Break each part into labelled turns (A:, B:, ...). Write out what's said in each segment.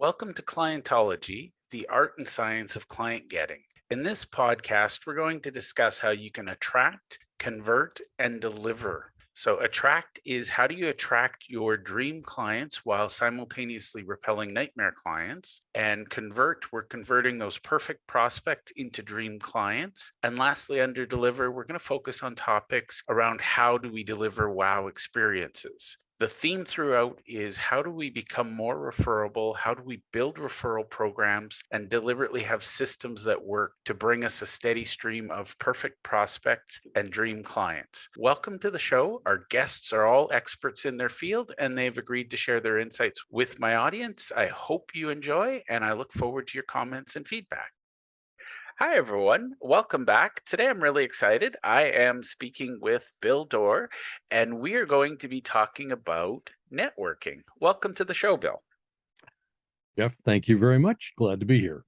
A: Welcome to Clientology, the art and science of client getting. In this podcast, we're going to discuss how you can attract, convert, and deliver. So, attract is how do you attract your dream clients while simultaneously repelling nightmare clients? And convert, we're converting those perfect prospects into dream clients. And lastly, under deliver, we're going to focus on topics around how do we deliver wow experiences. The theme throughout is how do we become more referable? How do we build referral programs and deliberately have systems that work to bring us a steady stream of perfect prospects and dream clients? Welcome to the show. Our guests are all experts in their field and they've agreed to share their insights with my audience. I hope you enjoy and I look forward to your comments and feedback. Hi, everyone. Welcome back. Today, I'm really excited. I am speaking with Bill Doerr, and we are going to be talking about networking. Welcome to the show, Bill.
B: Jeff, thank you very much. Glad to be here.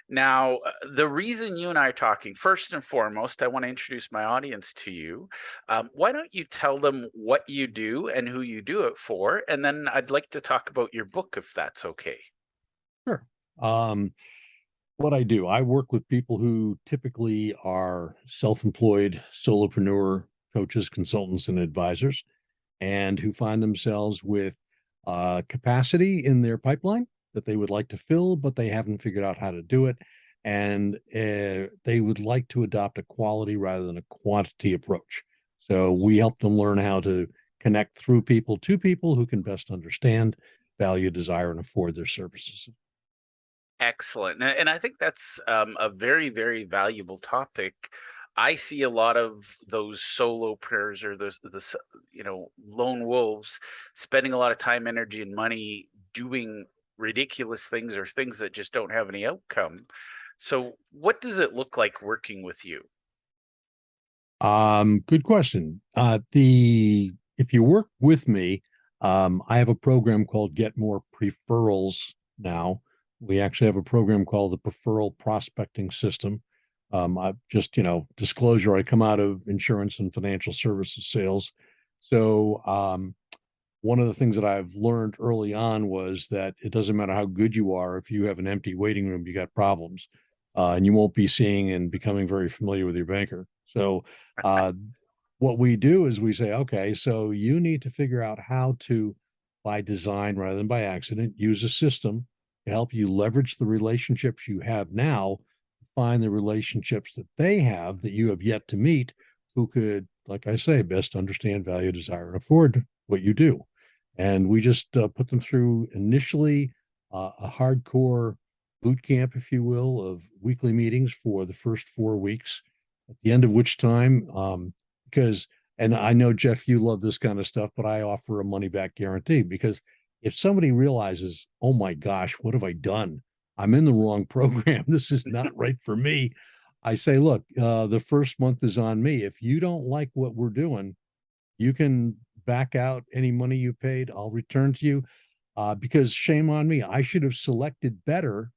A: Now, the reason you and I are talking, first and foremost, I want to introduce my audience to you. Why don't you tell them what you do and who you do it for? And then I'd like to talk about your book, if that's okay.
B: Sure. What I do, I work with people who typically are self-employed, solopreneur coaches, consultants, and advisors, and who find themselves with capacity in their pipeline that they would like to fill, but they haven't figured out how to do it. And they would like to adopt a quality rather than a quantity approach. So we help them learn how to connect through people to people who can best understand, value, desire, and afford their services.
A: Excellent. And I think that's a very, very valuable topic. I see a lot of those solopreneurs or the lone wolves spending a lot of time, energy, and money doing ridiculous things or things that just don't have any outcome. So, what does it look like working with you?
B: Good question. If you work with me, I have a program called Get More Referrals now. We actually have a program called the Referral Prospecting System. I just, disclosure, I come out of insurance and financial services sales. So one of the things that I've learned early on was that it doesn't matter how good you are, if you have an empty waiting room, you got problems. And you won't be seeing and becoming very familiar with your banker. So what we do is we say, okay, so you need to figure out how to, by design rather than by accident, use a system to help you leverage the relationships you have now, find the relationships that they have that you have yet to meet, who could, like I say, best understand, value, desire, and afford what you do. And we just put them through initially a hardcore boot camp, if you will, of weekly meetings for the first 4 weeks, at the end of which time, and I know, Jeff, you love this kind of stuff, but I offer a money back guarantee because if somebody realizes, oh my gosh, what have I done? I'm in the wrong program. This is not right for me. I say, look, the first month is on me. If you don't like what we're doing, you can back out any money you paid. I'll return to you because shame on me. I should have selected better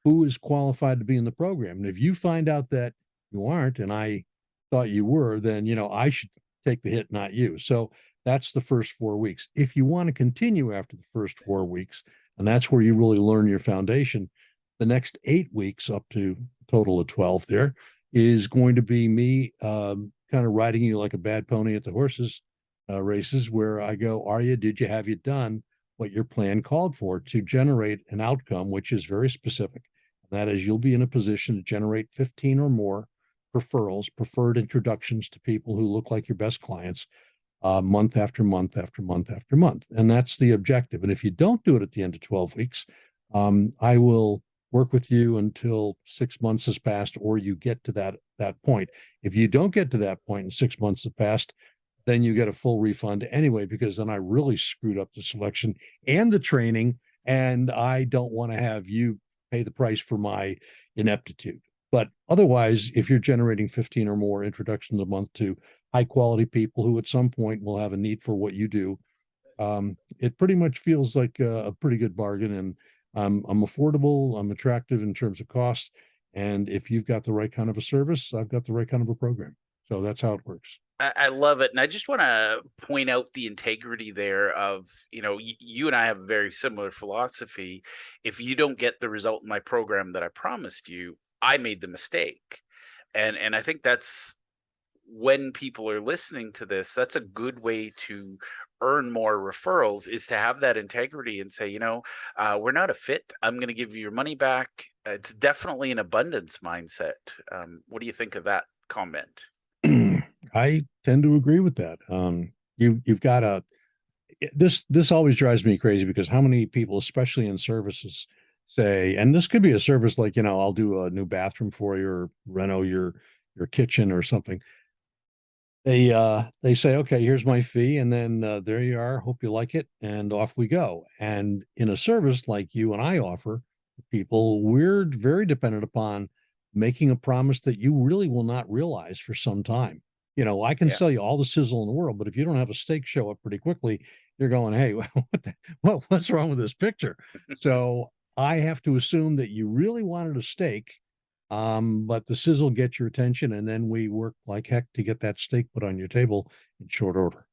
B: who is qualified to be in the program. And if you find out that you aren't, and I thought you were, then, I should take the hit, not you. So that's the first 4 weeks. If you want to continue after the first 4 weeks, and that's where you really learn your foundation, the next 8 weeks, up to a total of 12 there, is going to be me kind of riding you like a bad pony at the horses races, where I go, did you, have you done what your plan called for to generate an outcome, which is very specific. That is, you'll be in a position to generate 15 or more referrals, preferred introductions to people who look like your best clients, month after month after month after month. And that's the objective. And if you don't do it at the end of 12 weeks, I will work with you until 6 months has passed, or you get to that point. If you don't get to that point and 6 months have passed, then you get a full refund anyway, because then I really screwed up the selection and the training, and I don't want to have you pay the price for my ineptitude. But otherwise, if you're generating 15 or more introductions a month to high quality people who at some point will have a need for what you do, it pretty much feels like a pretty good bargain. And I'm affordable, I'm attractive in terms of cost. And if you've got the right kind of a service, I've got the right kind of a program. So that's how it works.
A: I love it. And I just want to point out the integrity there of, you and I have a very similar philosophy. If you don't get the result in my program that I promised you, I made the mistake. And I think that's when people are listening to this, that's a good way to earn more referrals, is to have that integrity and say, we're not a fit. I'm going to give you your money back. It's definitely an abundance mindset. What do you think of that comment?
B: I tend to agree with that. You've got to this always drives me crazy because how many people, especially in services, say, and this could be a service like, I'll do a new bathroom for you or reno your kitchen or something. They say, okay, here's my fee, and then there you are. Hope you like it, and off we go. And in a service like you and I offer people, we're very dependent upon making a promise that you really will not realize for some time. I can
A: Yeah.
B: sell you all the sizzle in the world, but if you don't have a steak show up pretty quickly, you're going, hey, what's wrong with this picture? So I have to assume that you really wanted a steak, but the sizzle gets your attention, and then we work like heck to get that steak put on your table in short order.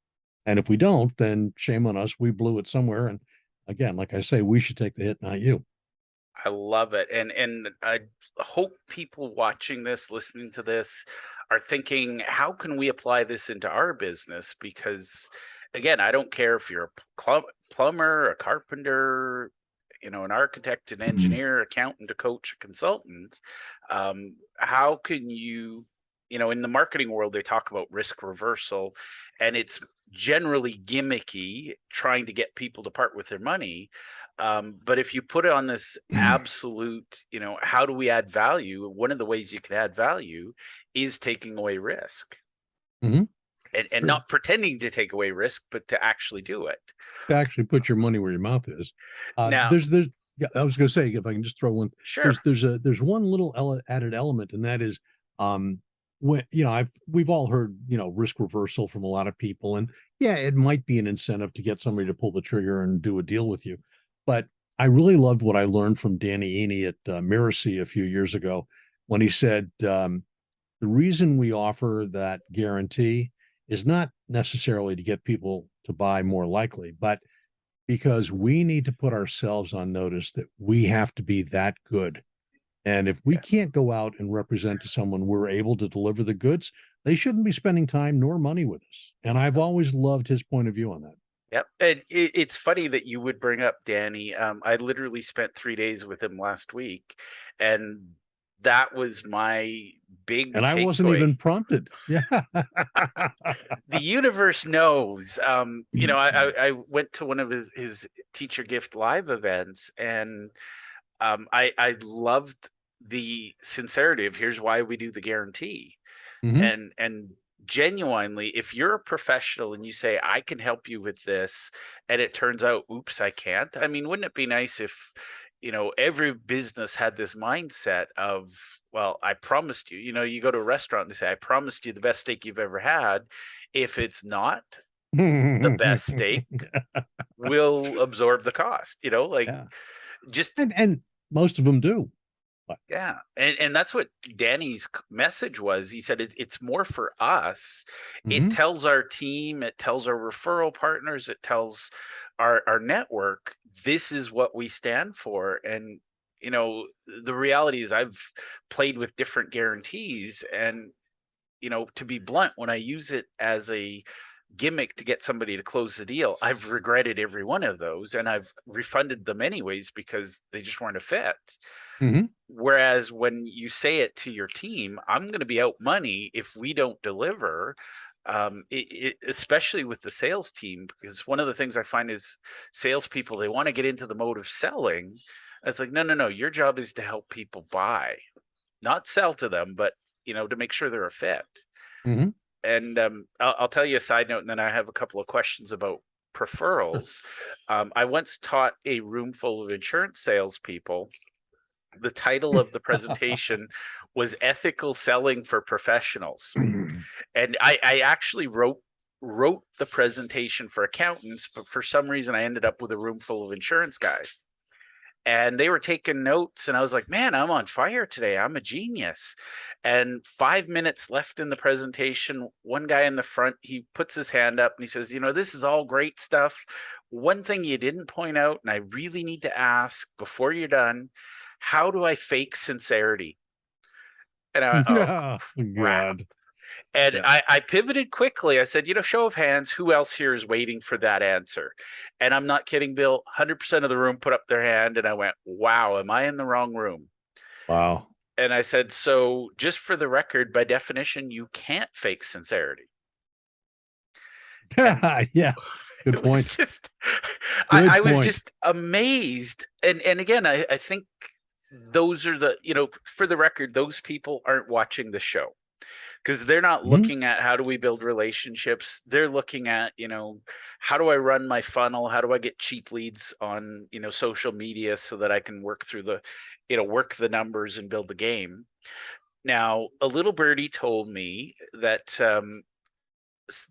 B: And if we don't, then shame on us. We blew it somewhere. And again, like I say, we should take the hit, not you.
A: I love it. And I hope people watching this, listening to this, are thinking, how can we apply this into our business? Because again, I don't care if you're a plumber, a carpenter, an architect, an engineer, accountant, a coach, a consultant. How can you, in the marketing world, they talk about risk reversal, and it's generally gimmicky, trying to get people to part with their money. But if you put it on this absolute, how do we add value? One of the ways you can add value is taking away risk,
B: Mm-hmm.
A: and not pretending to take away risk, but to actually do it.
B: To actually put your money where your mouth is.
A: Now,
B: There's yeah, I was going to say, if I can just throw one,
A: sure.
B: there's one little added element, and that is, when we've all heard risk reversal from a lot of people, and yeah, it might be an incentive to get somebody to pull the trigger and do a deal with you, but I really loved what I learned from Danny Iny at Miracy a few years ago when he said, the reason we offer that guarantee is not necessarily to get people to buy more likely, but because we need to put ourselves on notice that we have to be that good. And if we
A: Yeah.
B: can't go out and represent to someone we're able to deliver the goods, they shouldn't be spending time nor money with us. And I've always loved his point of view on that.
A: Yep. And it's funny that you would bring up Danny. I literally spent 3 days with him last week, and that was my big
B: And I wasn't
A: takeaway.
B: even prompted. Yeah.
A: The universe knows. I went to one of his teacher gift live events, and I loved the sincerity of, here's why we do the guarantee.
B: Mhm.
A: And genuinely, if you're a professional and you say, I can help you with this, and it turns out, oops, I can't. I mean, wouldn't it be nice if, every business had this mindset of, well, I promised you, you go to a restaurant and they say, I promised you the best steak you've ever had. If it's not the best steak, we'll absorb the cost,
B: Yeah.
A: just
B: And most of them do. But
A: yeah. And that's what Danny's message was. He said it's more for us. It
B: mhm.
A: tells our team, it tells our referral partners, it tells our network, this is what we stand for. And the reality is, I've played with different guarantees, and to be blunt, when I use it as a gimmick to get somebody to close the deal, I've regretted every one of those, and I've refunded them anyways because they just weren't a fit.
B: Mhm.
A: Whereas when you say it to your team, I'm going to be out money if we don't deliver. Especially with the sales team, because one of the things I find is salespeople, they want to get into the mode of selling. It's like, no, no, no. Your job is to help people buy, not sell to them, but to make sure they're a fit.
B: Mhm.
A: And I'll tell you a side note, and then I have a couple of questions about referrals. I once taught a room full of insurance salespeople. The title of the presentation was Ethical Selling for Professionals. And I actually wrote the presentation for accountants, but for some reason I ended up with a room full of insurance guys. and they were taking notes, and I was like, man, I'm on fire today. I'm a genius. And 5 minutes left in the presentation, one guy in the front, he puts his hand up and he says, this is all great stuff. One thing you didn't point out, and I really need to ask before you're done, how do I fake sincerity? And I went, oh,
B: Oh,
A: crap.
B: God.
A: And
B: Yeah.
A: I pivoted quickly. I said, show of hands, who else here is waiting for that answer? And I'm not kidding, Bill. 100% of the room put up their hand. And I went, wow, am I in the wrong room?
B: Wow.
A: And I said, so just for the record, by definition, you can't fake sincerity. And
B: Yeah. Good
A: it was
B: point.
A: just,
B: Good
A: I was
B: point.
A: just amazed. And again, I think those are for the record, those people aren't watching the show, because they're not
B: Mhm.
A: looking at how do we build relationships. They're looking at, how do I run my funnel? How do I get cheap leads on, social media so that I can work through work the numbers and build the game. Now, a little birdie told me that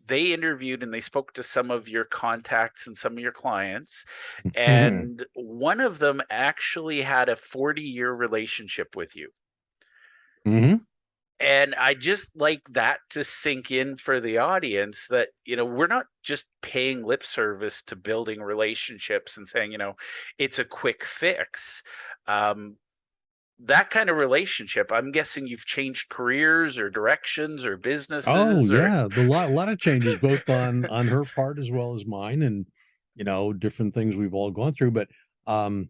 A: they interviewed and they spoke to some of your contacts and some of your clients, and one of them actually had a 40-year relationship with you.
B: Hmm.
A: And I just like that to sink in for the audience that, we're not just paying lip service to building relationships and saying, it's a quick fix. That kind of relationship, I'm guessing you've changed careers or directions or
B: Oh
A: businesses or
B: yeah, a lot of changes both on her part as well as mine, and different things we've all gone through. But um,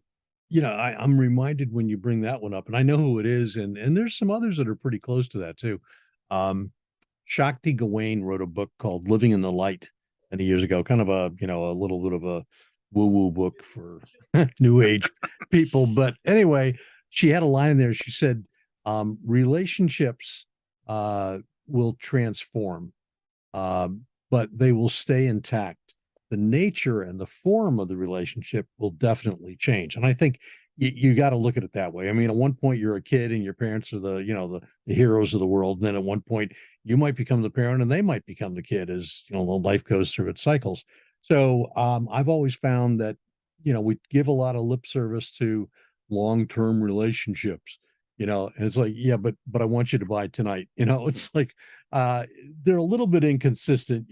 B: I'm reminded when you bring that one up, and I know who it is, and there's some others that are pretty close to that too. Um, Shakti Gawain wrote a book called Living in the Light many years ago, kind of a little bit of a woo-woo book for new age people. But anyway, she had a line in there. She said, relationships will transform, but they will stay intact. The nature and the form of the relationship will definitely change. And I think you got to look at it that way. I mean, at one point you're a kid and your parents are the heroes of the world. And then at one point you might become the parent and they might become the kid as the life goes through its cycles. So I've always found that we give a lot of lip service to long-term relationships, and it's like, yeah, but I want you to buy tonight. It's like uh they're a little bit inconsistent,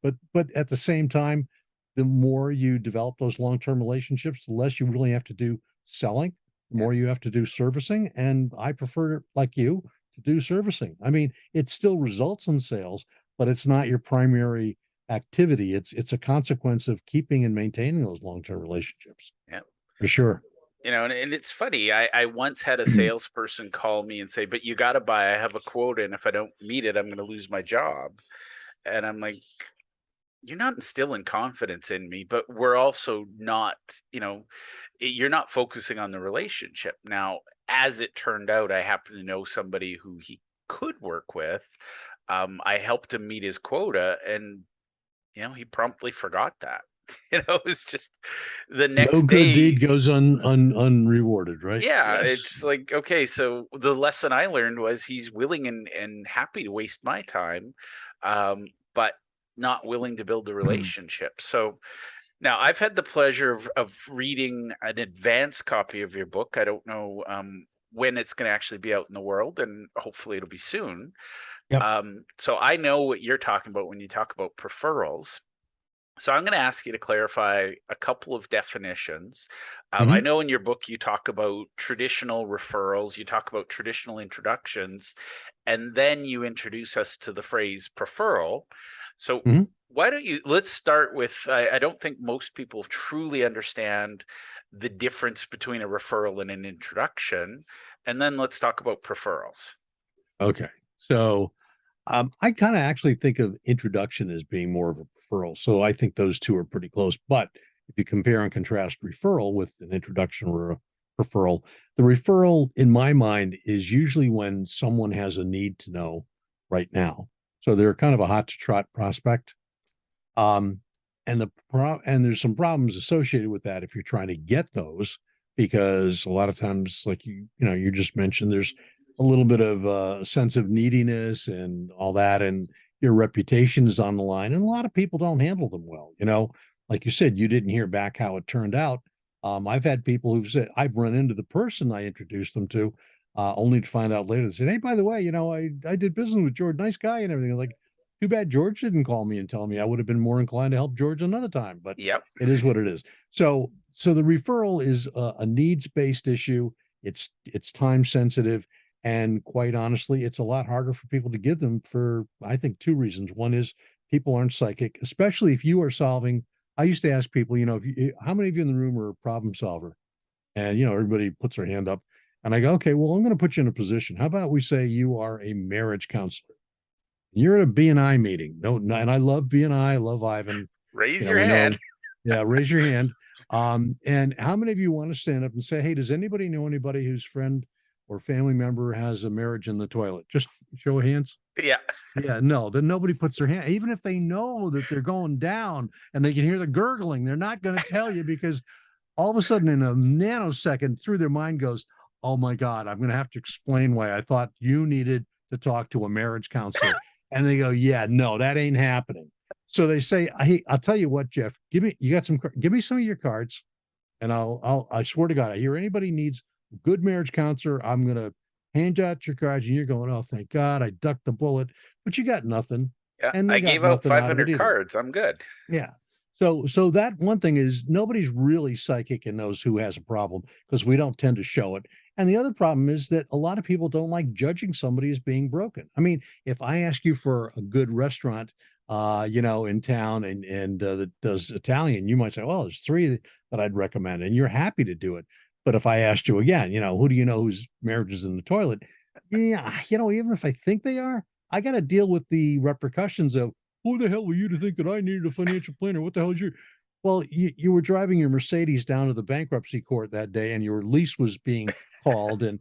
B: but at the same time, the more you develop those long-term relationships, the less you really have to do selling, the more you have to do servicing. And I prefer, like you, to do servicing. I mean, it still results in sales, but it's not your primary activity. It's a consequence of keeping and maintaining those long-term relationships.
A: yeah.
B: For sure.
A: And it's funny. I once had a salesperson call me and say, but you got to buy, I have a quota, and if I don't meet it, I'm going to lose my job. And I'm like, you're not instilling confidence in me, but we're also not, you're not focusing on the relationship. Now, as it turned out, I happen to know somebody who he could work with. I helped him meet his quota, and he promptly forgot that. It was just the
B: No
A: next
B: good
A: day.
B: deed goes unrewarded, right?
A: Yeah,
B: Yes.
A: it's like, okay, so the lesson I learned was he's willing and happy to waste my time, but not willing to build a relationship. So now I've had the pleasure of reading an advanced copy of your book. I don't know when it's going to actually be out in the world, and hopefully it'll be soon.
B: Yep.
A: So I know what you're talking about when you talk about referrals. So I'm going to ask you to clarify a couple of definitions. I
B: Mhm.
A: know in your book you talk about traditional referrals, you talk about traditional introductions, and then you introduce us to the phrase referral. So
B: Mhm.
A: let's start with, I don't think most people truly understand the difference between a referral and an introduction. And then let's talk about referrals.
B: Okay. So I kind of actually think of introduction as being more of a referral. So I think those two are pretty close. But if you compare and contrast referral with an introduction or a referral, the referral, in my mind, is usually when someone has a need to know right now. So they're kind of a hot to trot prospect. Um, and there's some problems associated with that if you're trying to get those, because a lot of times, like you just mentioned, there's a little bit of a sense of neediness and all that, and your reputation is on the line, and a lot of people don't handle them well. Like you said, you didn't hear back how it turned out. I've had people who've said I've run into the person I introduced them to, only to find out later they said, "Hey, by the way, I did business with George, nice guy and everything." Like, too bad George didn't call me and tell me. I would have been more inclined to help George another time, but
A: Yep.
B: it is what it is. So the referral is a needs-based issue. It's time sensitive, and quite honestly, it's a lot harder for people to give them for, I think, two reasons. One is people aren't psychic, especially if you are solving. I used to ask people, if you, how many of you in the room are a problem solver? And everybody puts their hand up, and I go, okay, well, I'm going to put you in a position. How about we say you are a marriage counselor? You're at a BNI meeting. No, and I love BNI. I love Ivan.
A: Raise your
B: We know.
A: hand.
B: Yeah, raise your hand. And how many of you want to stand up and say, hey, does anybody know anybody whose friend or family member has a marriage in the toilet? Just show of hands.
A: Yeah.
B: Yeah, no, then nobody puts their hand, even if they know that they're going down and they can hear the gurgling, they're not going to tell you, because all of a sudden in a nanosecond through their mind goes, oh my God, I'm going to have to explain why I thought you needed to talk to a marriage counselor. And they go, yeah, no, that ain't happening. So they say, hey, I'll tell you what, Jeff, give me some of your cards, and I swear to God, I hear anybody needs a good marriage counselor, I'm going to hand out your cards. And you're going, oh, thank God I ducked the bullet, but you got nothing.
A: Yeah.
B: And
A: I
B: they got
A: gave out
B: nothing out of it
A: 500
B: either.
A: cards. I'm good.
B: Yeah. So that one thing is, nobody's really psychic and knows who has a problem, because we don't tend to show it. And the other problem is that a lot of people don't like judging somebody as being broken. I mean, if I ask you for a good restaurant, in town, and that does Italian, you might say, well, there's three that I'd recommend, and you're happy to do it. But if I asked you again, who do you know whose marriage is in the toilet? Yeah, even if I think they are, I got to deal with the repercussions of, who the hell were you to think that I needed a financial planner? What the hell is you? Well, you were driving your Mercedes down to the bankruptcy court that day, and your lease was being called, and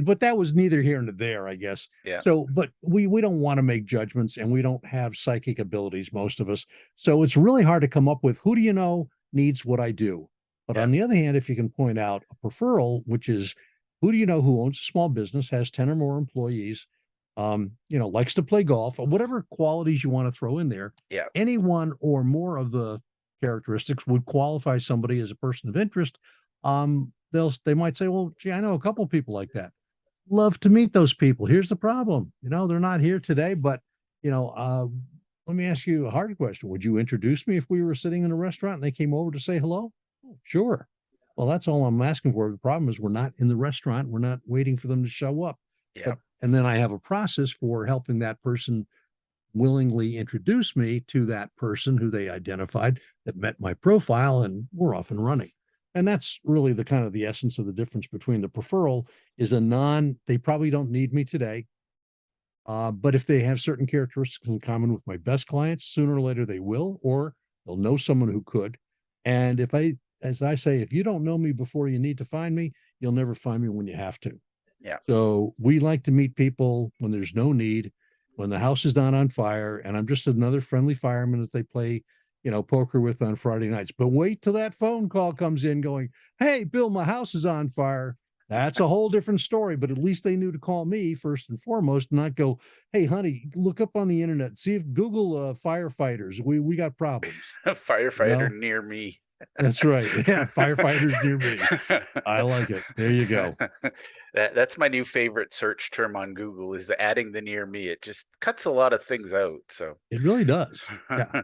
B: but that was neither here nor there, I guess.
A: Yeah.
B: So, but we don't want to make judgments, and we don't have psychic abilities, most of us. So it's really hard to come up with, who do you know needs what I do. But on the other hand, if you can point out a referral, which is, who do you know who owns a small business, has 10 or more employees, likes to play golf, or whatever qualities you want to throw in there.
A: Yeah.
B: Any one or more of the characteristics would qualify somebody as a person of interest. They might say, well, gee, I know a couple of people like that. Love to meet those people. Here's the problem. They're not here today, but let me ask you a hard question. Would you introduce me if we were sitting in a restaurant and they came over to say hello? Oh, sure. Well, that's all I'm asking for. The problem is, we're not in the restaurant. We're not waiting for them to show up.
A: Yeah.
B: And then I have a process for helping that person willingly introduce me to that person who they identified that met my profile, and we're off and running. And that's really the kind of the essence of the difference between the referral is they probably don't need me today. But if they have certain characteristics in common with my best clients, sooner or later they will, or they'll know someone who could. And as I say, if you don't know me before you need to find me, you'll never find me when you have to.
A: Yeah.
B: So we like to meet people when there's no need, when the house is not on fire, and I'm just another friendly fireman that they play, poker with on Friday nights. But wait till that phone call comes in going, hey, Bill, my house is on fire. That's a whole different story. But at least they knew to call me first and foremost, and not go, hey, honey, look up on the internet, see if Google firefighters. We got problems.
A: Firefighter near me.
B: That's right. Yeah, firefighters near me. I like it. There you go.
A: That's my new favorite search term on Google, is the adding the near me. It just cuts a lot of things out. So
B: it really does. Yeah.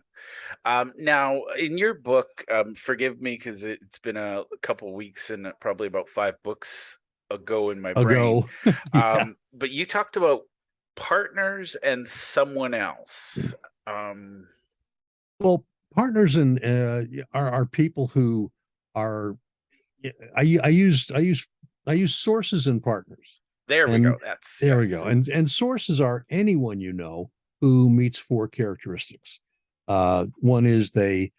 A: Now, in your book, forgive me because it's been a couple weeks and probably about 5 books ago in my brain.
B: Yeah.
A: But you talked about partners and someone else.
B: Well, partners and are people who are. I use sources and partners.
A: There we go.
B: There we go. And sources are anyone who meets 4 characteristics. One is they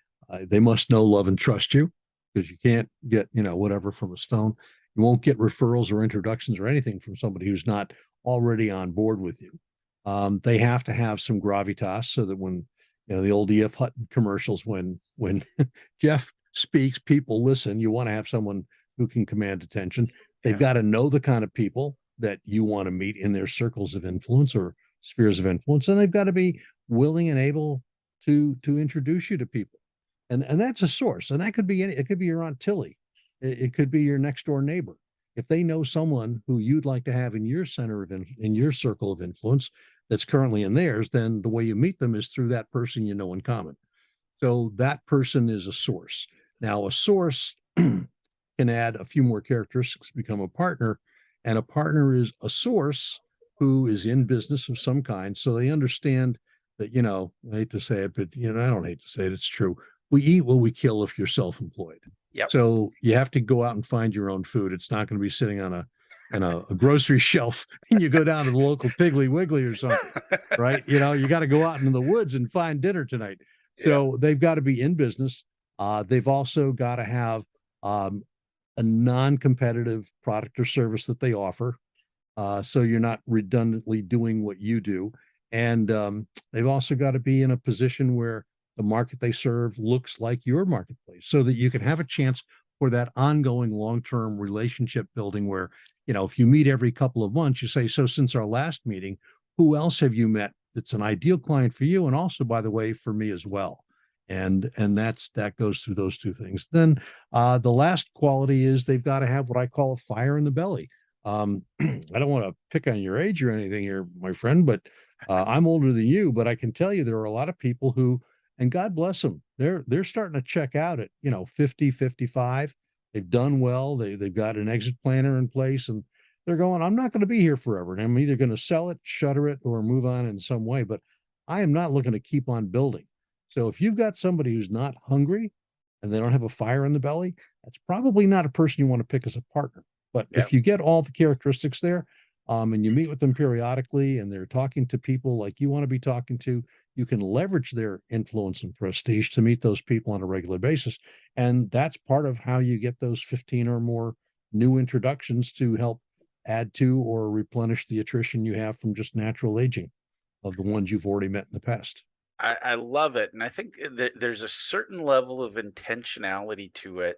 B: must know, love, and trust you, because you can't get whatever from a stone. You won't get referrals or introductions or anything from somebody who's not already on board with you. They have to have some gravitas, so that when the old E.F. Hutton commercials, when Jeff speaks, people listen. You want to have someone who can command attention. They've got to know the kind of people that you want to meet in their circles of influence or spheres of influence, and they've got to be willing and able to introduce you to people. And that's a source, and that could be it could be your Aunt Tilly. It could be your next door neighbor. If they know someone who you'd like to have in your in your circle of influence that's currently in theirs, then the way you meet them is through that person you know in common. So that person is a source. Now, a source can add a few more characteristics, become a partner, and a partner is a source who is in business of some kind. So they understand that, I hate to say it, but I don't hate to say it, it's true. We eat what we kill if you're self-employed.
A: Yep.
B: So you have to go out and find your own food. It's not going to be sitting on a grocery shelf and you go down to the local Piggly Wiggly or something, right? You got to go out into the woods and find dinner tonight. So they've got to be in business. They've also got to have a non-competitive product or service that they offer. So you're not redundantly doing what you do. And they've also got to be in a position where the market they serve looks like your marketplace so that you can have a chance for that ongoing long-term relationship building where, if you meet every couple of months, you say, so since our last meeting, who else have you met that's an ideal client for you? And also, by the way, for me as well. And that goes through those two things. Then the last quality is they've got to have what I call a fire in the belly. I don't want to pick on your age or anything here, my friend, but I'm older than you, but I can tell you there are a lot of people who, and God bless them, they're starting to check out at 50, 55. They've done well. They've got an exit planner in place, and they're going, I'm not going to be here forever. And I'm either going to sell it, shutter it, or move on in some way. But I am not looking to keep on building. So if you've got somebody who's not hungry and they don't have a fire in the belly, that's probably not a person you want to pick as a partner. But if you get all the characteristics there, and you meet with them periodically and they're talking to people like you want to be talking to, you can leverage their influence and prestige to meet those people on a regular basis. And that's part of how you get those 15 or more new introductions to help add to or replenish the attrition you have from just natural aging of the ones you've already met in the past.
A: I love it. And I think that there's a certain level of intentionality to it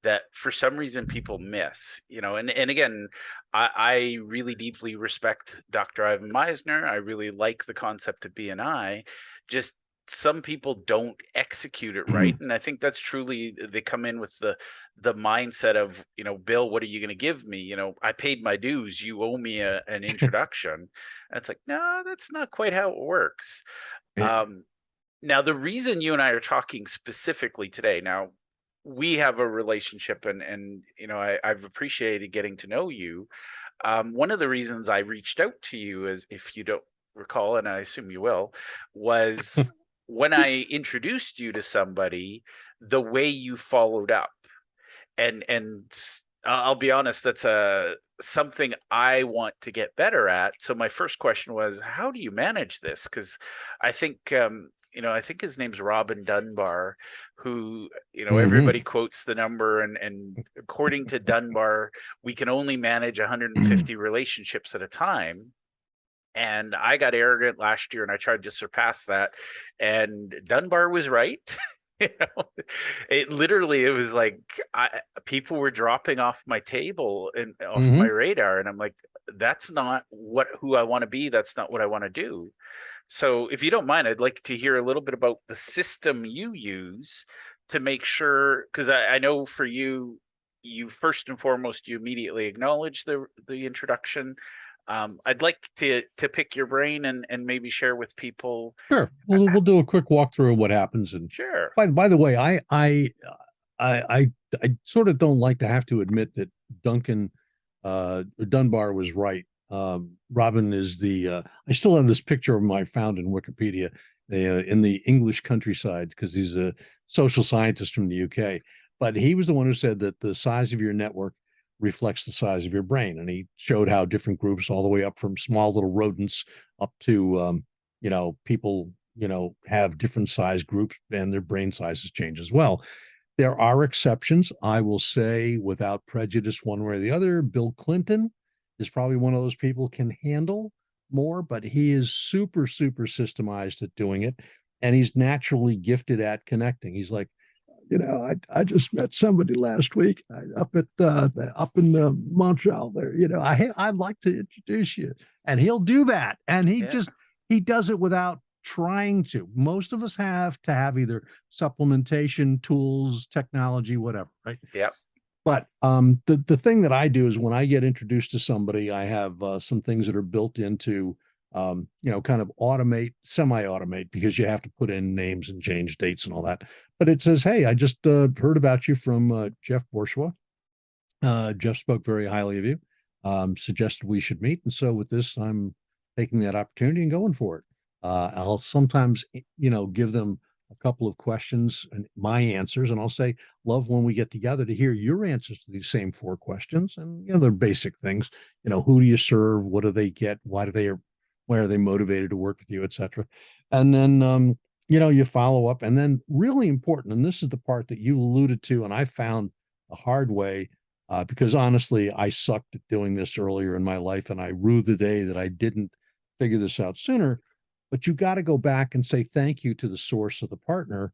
A: that for some reason people miss, and again, I really deeply respect Dr. Ivan Meisner. I really like the concept of BNI. Just some people don't execute it right. And I think that's truly, they come in with the mindset of, Bill, what are you going to give me? I paid my dues. You owe me an introduction. And it's like, no, that's not quite how it works. Now, the reason you and I are talking specifically today, now, we have a relationship and I've appreciated getting to know you. One of the reasons I reached out to you, is, if you don't recall, and I assume you will, was when I introduced you to somebody, the way you followed up. And I'll be honest, that's something I want to get better at. So my first question was, how do you manage this? Because I think I think his name's Robin Dunbar, who, everybody quotes the number, and according to Dunbar, we can only manage 150 relationships at a time. And I got arrogant last year and I tried to surpass that. And Dunbar was right. It was like people were dropping off my table and off my radar. And I'm like, that's not who I want to be. That's not what I want to do. So if you don't mind, I'd like to hear a little bit about the system you use to make sure, because I know for you, first and foremost, you immediately acknowledge the introduction. I'd like to pick your brain and maybe share with people.
B: Sure. We'll do a quick walkthrough of what happens. And
A: sure.
B: By the way, I sort of don't like to have to admit that Dunbar was right. Robin is I still have this picture of him I found in Wikipedia in the English countryside, because he's a social scientist from the UK. But he was the one who said that the size of your network reflects the size of your brain. And he showed how different groups, all the way up from small little rodents up to, people, have different size groups, and their brain sizes change as well. There are exceptions. I will say, without prejudice one way or the other, Bill Clinton is probably one of those people can handle more, but he is super, super systemized at doing it. And he's naturally gifted at connecting. He's like, I just met somebody last week up in Montreal there. I'd like to introduce you, and he'll do that. And he does it without trying to. Most of us have to have either supplementation tools, technology, whatever, right?
A: Yeah.
B: But the thing that I do is when I get introduced to somebody, I have some things that are built into kind of automate, semi-automate, because you have to put in names and change dates and all that. But it says, "Hey, I just heard about you from Jeff Bourgeois. Jeff spoke very highly of you. Suggested we should meet, and so with this, I'm taking that opportunity and going for it. I'll sometimes, give them a couple of questions and my answers, and I'll say, love when we get together to hear your answers to these same four questions. And they're basic things. Who do you serve? What do they get? Why are they motivated to work with you, etc. And then you follow up, and then really important, and this is the part that you alluded to, and I found the hard way, because honestly, I sucked at doing this earlier in my life, and I rue the day that I didn't figure this out sooner. But you got to go back and say thank you to the source of the partner,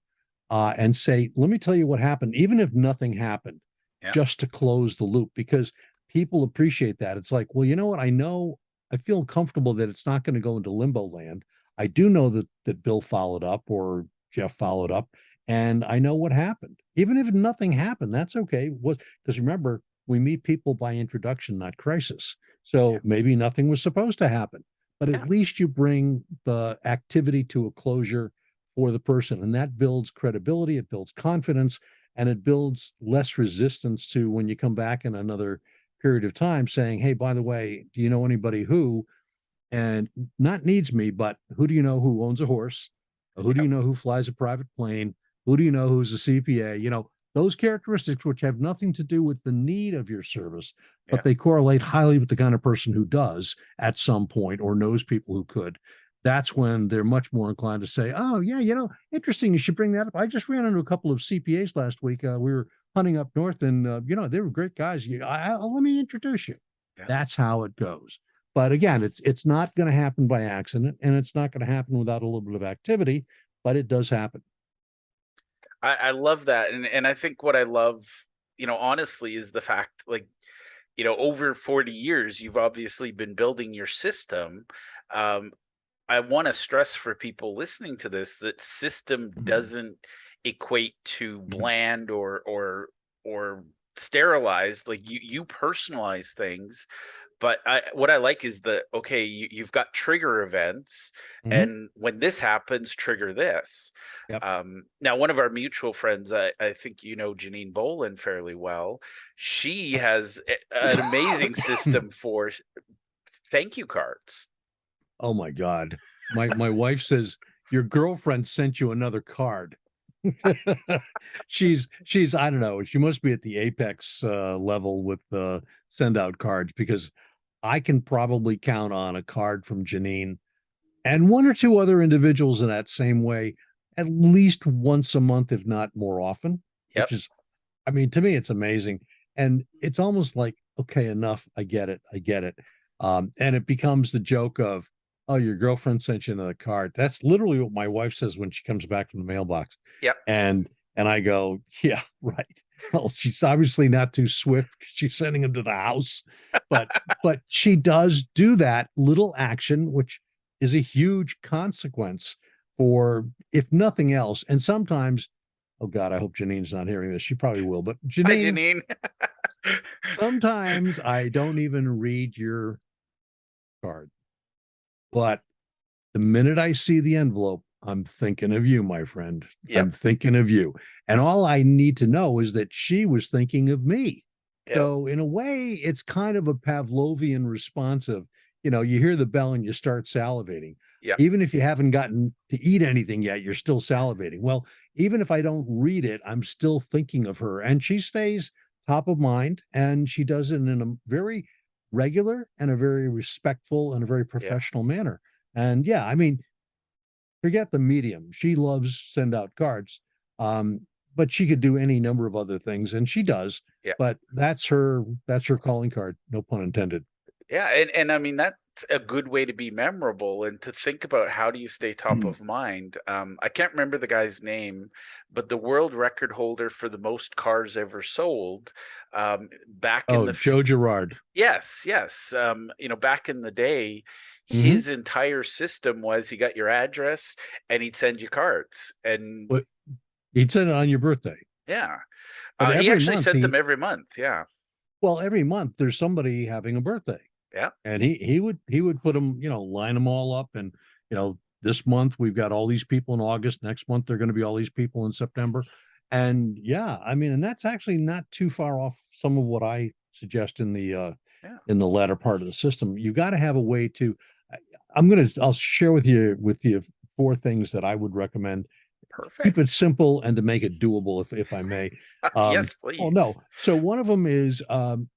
B: and say, let me tell you what happened, even if nothing happened,
A: Yeah.
B: just to close the loop, because people appreciate that. It's like, well, you know what? I feel comfortable that it's not going to go into limbo land. I do know that Bill followed up or Jeff followed up, and I know what happened. Even if nothing happened, that's okay. Because remember, we meet people by introduction, not crisis. So
A: Yeah.
B: maybe nothing was supposed to happen, but
A: Yeah.
B: at least you bring the activity to a closure for the person. And that builds credibility, it builds confidence, and it builds less resistance to when you come back in another period of time saying, hey, by the way, do you know anybody who, and not needs me, but who do you know who owns a horse? Who do
A: Yeah.
B: you know who flies a private plane? Who do you know who's a CPA? Those characteristics which have nothing to do with the need of your service, but
A: Yeah.
B: they correlate highly with the kind of person who does at some point or knows people who could. That's when they're much more inclined to say, oh, yeah, interesting. You should bring that up. I just ran into a couple of CPAs last week. We were hunting up north, and, they were great guys. Let me introduce you.
A: Yeah.
B: That's how it goes. But again, it's not going to happen by accident, and it's not going to happen without a little bit of activity, but it does happen.
A: I love that. And I think what I love, honestly, is the fact, like, over 40 years, you've obviously been building your system. Um, I want to stress for people listening to this that system doesn't equate to bland or sterilized. Like you personalize things. But what I like is that, okay, you've got trigger events,
B: Mhm.
A: and when this happens, trigger this.
B: Yep.
A: Now, one of our mutual friends, I think Janine Bolin fairly well. She has an amazing system for thank you cards.
B: Oh my God. My wife says your girlfriend sent you another card. she's I don't know, she must be at the apex level with the send out cards, because I can probably count on a card from Janine and one or two other individuals in that same way at least once a month, if not more often, which
A: Yep.
B: is, I mean, to me, it's amazing. And it's almost like, okay, enough. I get it. I get it. And it becomes the joke of, oh, your girlfriend sent you another card. That's literally what my wife says when she comes back from the mailbox.
A: Yep.
B: And I go, yeah, right. Well, she's obviously not too swift. She's sending them to the house, but she does do that little action, which is a huge consequence for, if nothing else. And sometimes, oh God, I hope Janine's not hearing this. She probably will. But
A: Hi,
B: Janine,
A: Janine.
B: sometimes I don't even read your card. But the minute I see the envelope, I'm thinking of you, my friend. I'm
A: Yep.
B: thinking of you. And all I need to know is that she was thinking of me.
A: Yep.
B: So in a way, it's kind of a Pavlovian response of, you hear the bell and you start salivating.
A: Yep.
B: Even if you haven't gotten to eat anything yet, you're still salivating. Well, even if I don't read it, I'm still thinking of her. And she stays top of mind, and she does it in a very regular and a very respectful and a very
A: Yeah.
B: professional manner. And yeah, I mean, forget the medium. She loves send out cards. But she could do any number of other things, and she does.
A: Yeah.
B: But that's her calling card, no pun intended.
A: Yeah. And I mean, that's a good way to be memorable and to think about how do you stay top of mind. I can't remember the guy's name, but the world record holder for the most cars ever sold, back in
B: Oh,
A: the
B: Joe Girard.
A: yes, yes. Back in the day,
B: Mm-hmm.
A: his entire system was he got your address and he'd send you cards. And
B: But he'd send it on your birthday.
A: yeah.
B: But
A: He
B: every
A: actually
B: month
A: sent them every month. Yeah.
B: well, every month there's somebody having a birthday.
A: Yeah.
B: And he would put them, line them all up. And, this month we've got all these people in August. Next month, they're going to be all these people in September. And yeah, I mean, and that's actually not too far off some of what I suggest
A: Yeah.
B: in the latter part of the system. You got to have a way to, I'll share with you 4 things that I would recommend. Keep
A: Perfect.
B: it simple and to make it doable, if I may.
A: Yes,
B: Oh no.
A: please.
B: So one of them is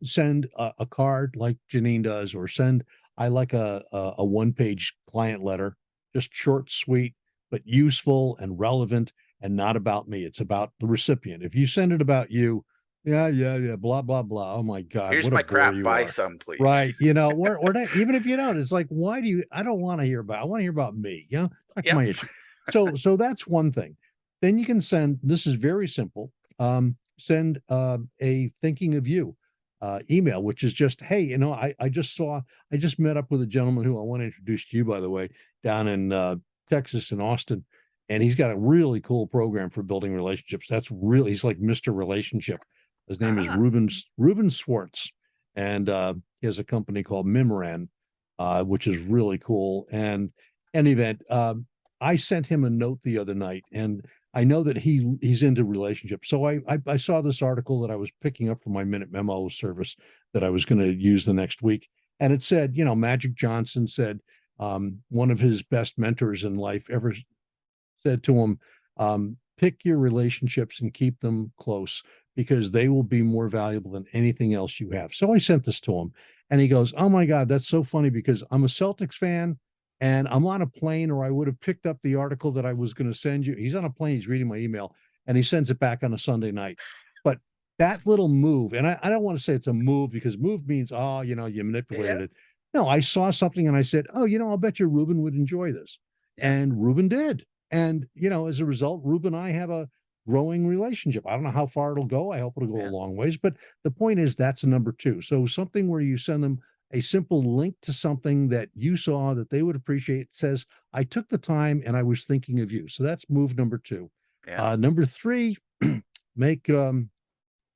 B: send a card like Janine does, or send I like a 1-page client letter, just short, sweet, but useful and relevant, and not about me. It's about the recipient. If you send it about you, yeah, blah blah blah. Oh my God,
A: Here's
B: what a
A: my
B: bore
A: crap.
B: you
A: Buy
B: are.
A: some, please.
B: Right. Or not, even if you don't, it's like, why do you, I don't want to hear about, I want to hear about me, talk to
A: Yep.
B: my issue. So that's one thing. Then you can send, this is very simple. Send a thinking of you email, which is just, hey, I just met up with a gentleman who I want to introduce to you, by the way, down in Texas in Austin. And he's got a really cool program for building relationships. He's like Mr. Relationship. His name is
A: Ah,
B: Ruben Swartz. And he has a company called Mimran, which is really cool. And any event, I sent him a note the other night, and I know that he's into relationships. So I saw this article that I was picking up from my Minute Memo service that I was going to use the next week, and it said, Magic Johnson said one of his best mentors in life ever said to him, pick your relationships and keep them close because they will be more valuable than anything else you have. So I sent this to him, and he goes, oh my God, that's so funny because I'm a Celtics fan and I'm on a plane, or I would have picked up the article that I was going to send you. He's on a plane, he's reading my email, and he sends it back on a Sunday night. But that little move, and I don't want to say it's a move because move means, oh, you
A: yeah.
B: manipulated it. No, I saw something and I said, oh, I'll bet you Ruben would enjoy this.
A: Yeah.
B: And Ruben did. And, as a result, Ruben and I have a growing relationship. I don't know how far it'll go. I hope it'll go a
A: Yeah.
B: long ways. But the point is, that's a number 2. So something where you send them a simple link to something that you saw that they would appreciate, says, I took the time and I was thinking of you. So that's move number 2.
A: Yeah.
B: Number 3, make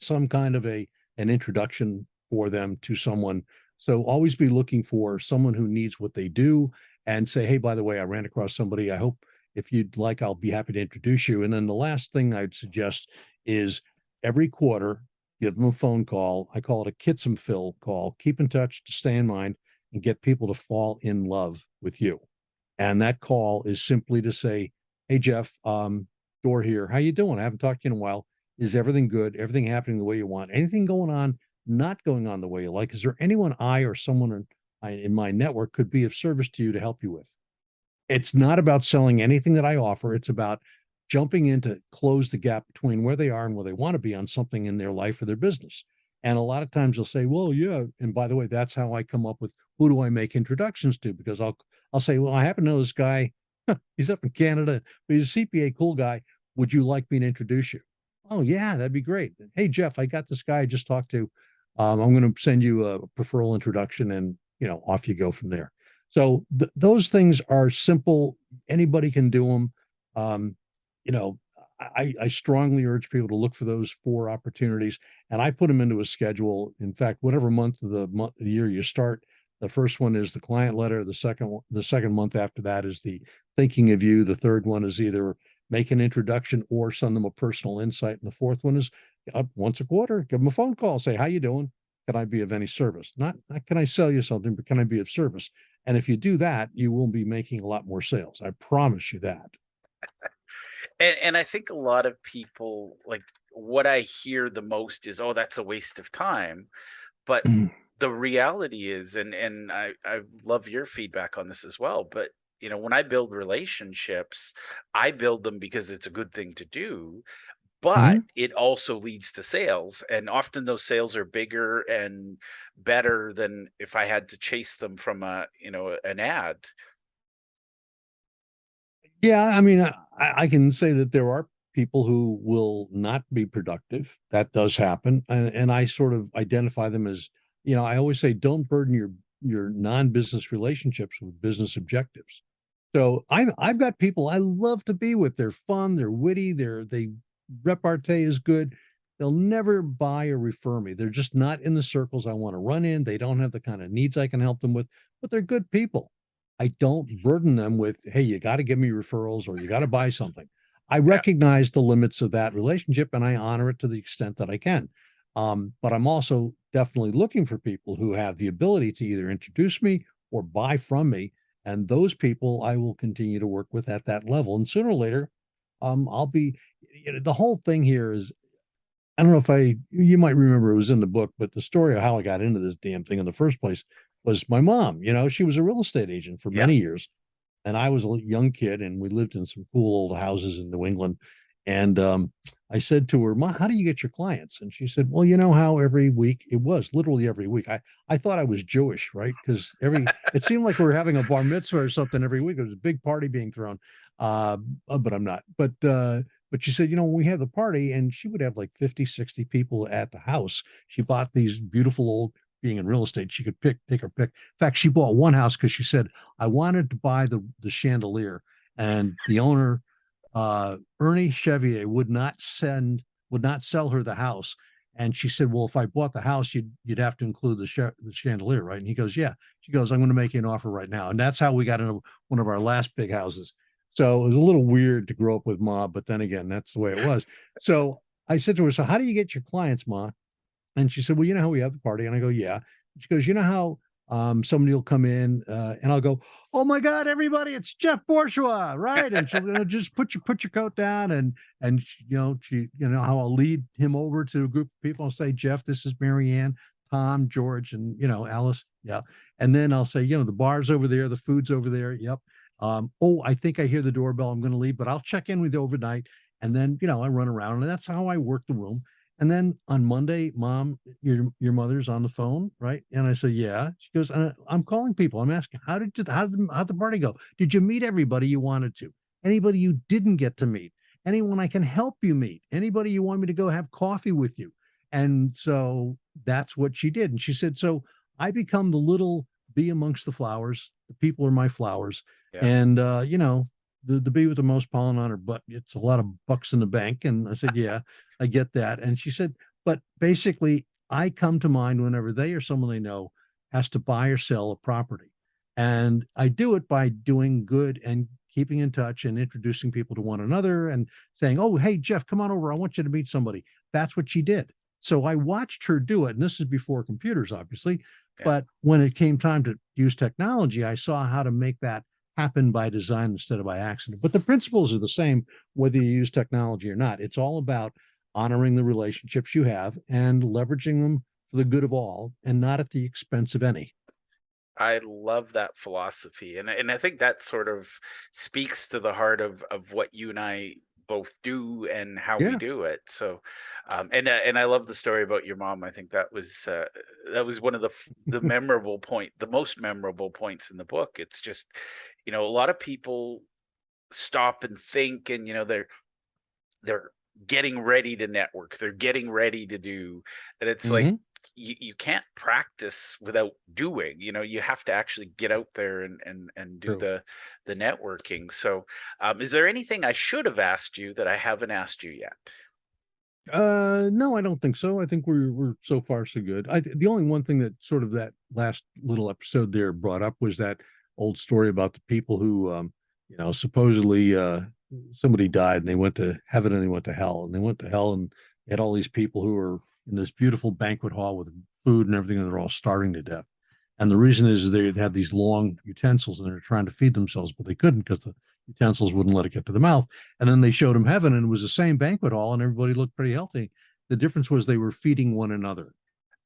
B: some kind of an introduction for them to someone. So always be looking for someone who needs what they do and say, hey, by the way, I ran across somebody. I hope if you'd like, I'll be happy to introduce you. And then the last thing I'd suggest is every quarter, give them a phone call. I call it a Kits and Fill call. Keep in touch to stay in mind and get people to fall in love with you. And that call is simply to say, hey, Jeff, Doerr here. How you doing? I haven't talked to you in a while. Is everything good? Everything happening the way you want? Anything going on, not going on the way you like? Is there anyone I or someone in my network could be of service to you to help you with? It's not about selling anything that I offer. It's about jumping in to close the gap between where they are and where they want to be on something in their life or their business. And a lot of times they'll say, well, yeah. And by the way, that's how I come up with who do I make introductions to? Because I'll say, well, I happen to know this guy. He's up in Canada, but he's a CPA, cool guy. Would you like me to introduce you? Oh, yeah, that'd be great. Hey, Jeff, I got this guy I just talked to. I'm going to send you a referral introduction, and off you go from there. So those things are simple. Anybody can do them. Um, you know, I strongly urge people to look for those 4 opportunities, and I put them into a schedule. In fact, whatever month of the year you start, the first one is the client letter. The second month after that is the thinking of you. The third one is either make an introduction or send them a personal insight, and the fourth one is once a quarter, give them a phone call, say, how you doing? Can I be of any service? Not can I sell you something, but can I be of service? And if you do that, you will be making a lot more sales. I promise you that.
A: And I think a lot of people, like, what I hear the most is, oh, that's a waste of time. But the reality is, and I love your feedback on this as well, but when I build relationships, I build them because it's a good thing to do, but
B: Mhm.
A: it also leads to sales. And often those sales are bigger and better than if I had to chase them from an ad.
B: Yeah, I mean, I can say that there are people who will not be productive. That does happen, and I sort of identify them as, I always say, don't burden your non-business relationships with business objectives. So I've got people I love to be with. They're fun, they're witty, they repartee is good. they'll never buy or refer me. They're just not in the circles I want to run in. They don't have the kind of needs I can help them with, but they're good people. I don't burden them with, hey, you got to give me referrals or you got to buy something. I
A: Yeah.
B: recognize the limits of that relationship and I honor it to the extent that I can. But I'm also definitely looking for people who have the ability to either introduce me or buy from me. And those people I will continue to work with at that level. And sooner or later, I'll be, the whole thing here is, I don't know if you might remember it was in the book, but the story of how I got into this damn thing in the first place was my mom. She was a real estate agent for
A: Yeah.
B: many years. And I was a young kid and we lived in some cool old houses in New England. And I said to her, Ma, how do you get your clients? And she said, well, you know how every week it was literally every week. I thought I was Jewish, right? Because it seemed like we were having a bar mitzvah or something every week. There was a big party being thrown. But I'm not. But she said, when we had the party and she would have like 50, 60 people at the house. She bought these beautiful old, being in real estate, she could take her pick. In fact, she bought one house because she said, I wanted to buy the chandelier. And the owner, Ernie Chevier, would not sell her the house. And she said, well, if I bought the house, you'd have to include the chandelier, right? And he goes, yeah. She goes, I'm going to make you an offer right now. And that's how we got into one of our last big houses. So it was a little weird to grow up with Ma, but then again, that's the way it was. So I said to her, so how do you get your clients, Ma? And she said, well, you know how we have the party? And I go, yeah. She goes, you know how somebody will come in and I'll go, oh my God, everybody, it's Jeff Bourgeois, right? And she'll just put your coat down and how I'll lead him over to a group of people. I'll say, Jeff, this is Marianne, Tom, George, and Alice. Yeah. And then I'll say, the bar's over there, the food's over there. Yep. Oh, I think I hear the doorbell. I'm going to leave, but I'll check in with you overnight. And then, I run around and that's how I work the room. And then on Monday, Mom, your mother's on the phone, right? And I said, yeah. She goes, I'm calling people. I'm asking, how'd the party go? Did you meet everybody you wanted to? Anybody you didn't get to meet? Anyone I can help you meet? Anybody you want me to go have coffee with you? And so that's what she did. And she said, so I become the little bee amongst the flowers. The people are my flowers.
A: Yeah.
B: And the bee with the most pollen on her butt, it's a lot of bucks in the bank. And I said, yeah, I get that. And she said, but basically, I come to mind whenever they or someone they know has to buy or sell a property. And I do it by doing good and keeping in touch and introducing people to one another and saying, oh, hey, Jeff, come on over. I want you to meet somebody. That's what she did. So I watched her do it. And this is before computers, obviously.
A: Yeah.
B: But when it came time to use technology, I saw how to make that happen by design instead of by accident. But the principles are the same, whether you use technology or not. It's all about honoring the relationships you have and leveraging them for the good of all and not at the expense of any.
A: I love that philosophy. And I think that sort of speaks to the heart of what you and I both do and how we
B: Yeah.
A: do it. So and I love the story about your mom. I think that was one of the the most memorable points in the book. It's just, a lot of people stop and think and they're getting ready to network, they're getting ready to do, and it's like
B: Mhm.
A: you can't practice without doing. You have to actually get out there and do
B: True.
A: the networking. So is there anything I should have asked you that I haven't asked you yet?
B: No, I don't think so. I think we're so far so good. The only one thing that sort of that last little episode there brought up was that old story about the people who supposedly somebody died and they went to heaven and they went to hell. And they went to hell and they had all these people who were in this beautiful banquet hall with food and everything, and they're all starving to death. And the reason is they had these long utensils and they're trying to feed themselves, but they couldn't because the utensils wouldn't let it get to the mouth. And then they showed them heaven and it was the same banquet hall and everybody looked pretty healthy. The difference was they were feeding one another.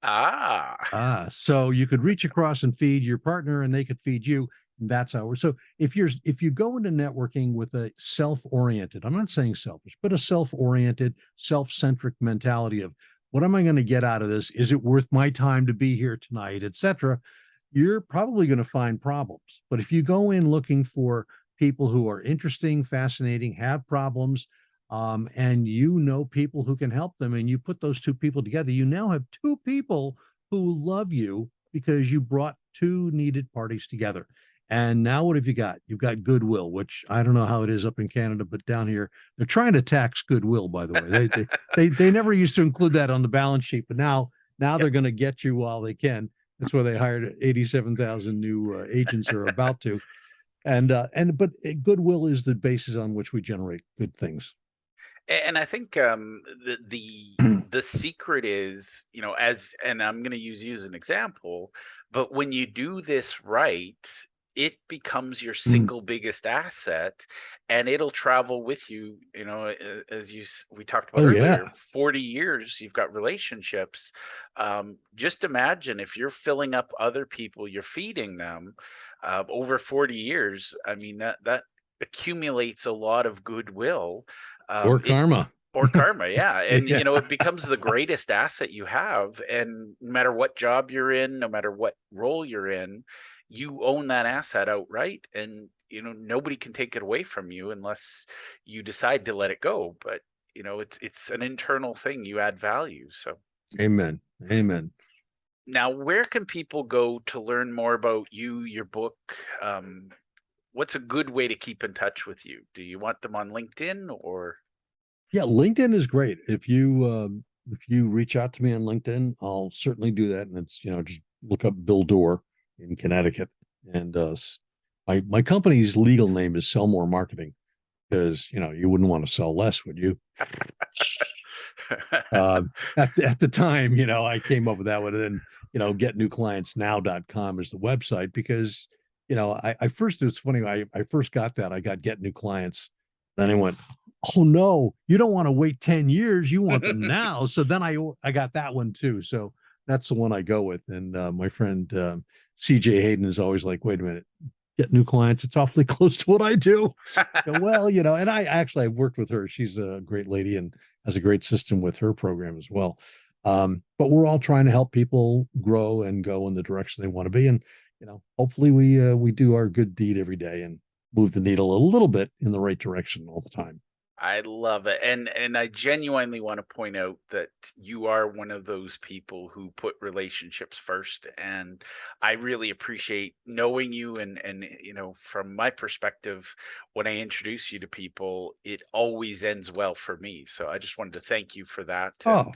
A: Ah.
B: So you could reach across and feed your partner and they could feed you. And that's how we're so if you go into networking with a self-oriented, I'm not saying selfish, but a self-oriented, self-centric mentality of what am I going to get out of this? Is it worth my time to be here tonight, etc.? You're probably going to find problems. But if you go in looking for people who are interesting, fascinating, have problems, and people who can help them, and you put those two people together, you now have two people who love you because you brought two needed parties together. And now what have you got? You've got goodwill, which I don't know how it is up in Canada, but down here they're trying to tax goodwill. By the way, they never used to include that on the balance sheet, but now
A: Yep.
B: they're going to get you while they can. That's why they hired 87,000 new agents, or about to. But goodwill is the basis on which we generate good things.
A: And I think the secret is, and I'm going to use you as an example, but when you do this right, it becomes your single biggest asset, and it'll travel with you. As we talked about
B: Oh
A: earlier,
B: yeah,
A: 40 years you've got relationships. Just imagine if you're filling up other people, you're feeding them over 40 years. I mean, that accumulates a lot of goodwill.
B: or
A: It
B: karma.
A: or karma, yeah. And
B: Yeah,
A: it becomes the greatest asset you have. And no matter what job you're in, no matter what role you're in, you own that asset outright. And nobody can take it away from you unless you decide to let it go. But it's an internal thing. You add value. So
B: amen, amen.
A: now, where can people go to learn more about you, your book? What's a good way to keep in touch with you? Do you want them on LinkedIn or?
B: Yeah, LinkedIn is great. If you reach out to me on LinkedIn, I'll certainly do that. And it's just look up Bill Doerr in Connecticut, and my company's legal name is Sell More Marketing, because you wouldn't want to sell less, would you? At the time, I came up with that one. And then, getnewclientsnow.com is the website, because, I first, it's funny, I first got that. I got Get New Clients. Then I went, oh no, you don't want to wait 10 years. You want them now. So then I got that one too. So that's the one I go with. And my friend CJ Hayden is always like, wait a minute, Get New Clients, it's awfully close to what I do. Well, and I've worked with her. She's a great lady and has a great system with her program as well. But we're all trying to help people grow and go in the direction they want to be. And, hopefully we do our good deed every day and move the needle a little bit in the right direction all the time.
A: I love it. And I genuinely want to point out that you are one of those people who put relationships first. And I really appreciate knowing you. And from my perspective, when I introduce you to people, it always ends well for me. So I just wanted to thank you for that. And
B: Oh,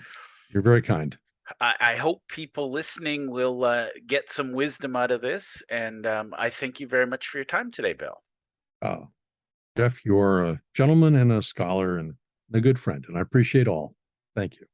B: you're very kind.
A: I hope people listening will get some wisdom out of this. And I thank you very much for your time today, Bill.
B: Oh, Jeff, you're a gentleman and a scholar and a good friend, and I appreciate all. Thank you.